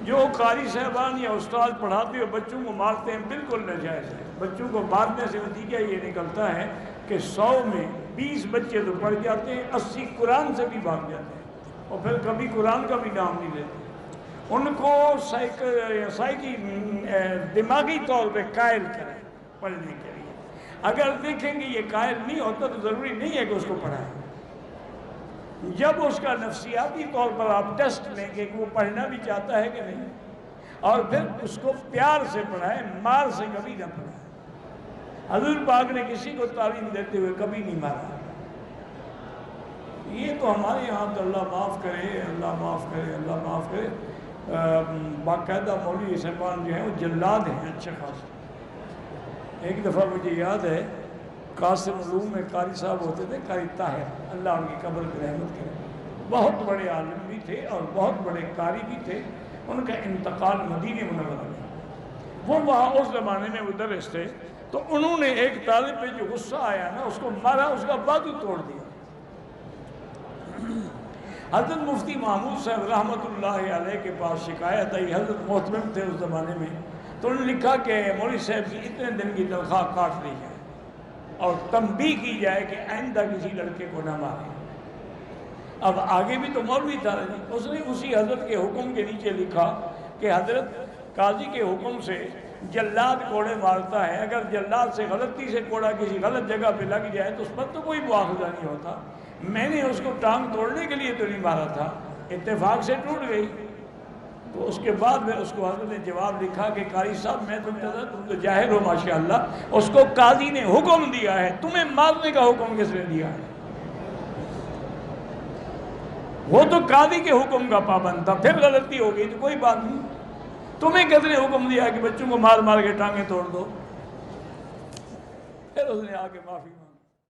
جو قاری صاحبان یا استاد پڑھاتے ہوئے بچوں کو مارتے ہیں بالکل ناجائز ہے۔ بچوں کو مارنے سے نتیجہ یہ نکلتا ہے کہ 100 میں 20 بچے تو پڑھ جاتے ہیں، 80 قرآن سے بھی بھاگ جاتے ہیں اور پھر کبھی قرآن کا بھی نام نہیں لیتے۔ ان کو دماغی طور پہ قائل کریں پڑھنے کے لیے۔ اگر دیکھیں گے یہ قائل نہیں ہوتا تو ضروری نہیں ہے کہ اس کو پڑھائیں۔ جب اس کا نفسیاتی طور پر آپ ٹیسٹ لیں گے کہ وہ پڑھنا بھی چاہتا ہے کہ نہیں، اور پھر اس کو پیار سے پڑھائیں، مار سے کبھی نہ پڑھائیں۔ حضور پاک نے کسی کو تعلیم دیتے ہوئے کبھی نہیں مارا۔ یہ تو ہمارے یہاں تو اللہ معاف کرے، اللہ معاف کرے، اللہ معاف کرے، باقاعدہ مولوی صاحبان جو ہیں وہ جلاد ہیں اچھے خاص۔ ایک دفعہ مجھے یاد ہے قاسم علوم میں قاری صاحب ہوتے تھے، قاری طاہر، اللہ ان کی قبر کی رحمت کرے، بہت بڑے عالم بھی تھے اور بہت بڑے قاری بھی تھے۔ ان کا انتقال مدینہ منورہ میں، وہ وہاں اس زمانے میں مدرس تھے، تو انہوں نے ایک طالب پہ جو غصہ آیا نا اس کو مارا، اس کا بازو توڑ دیا۔ حضرت مفتی محمود صاحب رحمۃ اللہ علیہ کے پاس شکایت آئی، حضرت محتمم تھے اس زمانے میں، تو انہوں نے لکھا کہ مولوی صاحب کی اتنے دن کی تنخواہ کاٹ لی جائے اور تنبیہ کی جائے کہ آئندہ کسی لڑکے کو نہ مارے۔ اب آگے بھی تو مولوی تھا، اس نے اسی حضرت کے حکم کے نیچے لکھا کہ حضرت قاضی کے حکم سے جلاد کوڑے مارتا ہے، اگر جلاد سے غلطی سے کوڑا کسی غلط جگہ پہ لگ جائے تو اس پر تو کوئی مواخذہ نہیں ہوتا۔ میں نے اس کو ٹانگ توڑنے کے لیے تو نہیں مارا تھا، اتفاق سے ٹوٹ گئی۔ تو اس کے بعد میں اس کو حضرت نے جواب لکھا کہ قاری صاحب میں تم تو جاہل ہو ماشاءاللہ، اس کو قاضی نے حکم دیا ہے، تمہیں مارنے کا حکم کس نے دیا ہے؟ وہ تو قاضی کے حکم کا پابند تھا، پھر غلطی ہو گئی تو کوئی بات نہیں، تمہیں کس نے حکم دیا کہ بچوں کو مار مار کے ٹانگیں توڑ دو؟ پھر اس نے آ کے معافی مانگی۔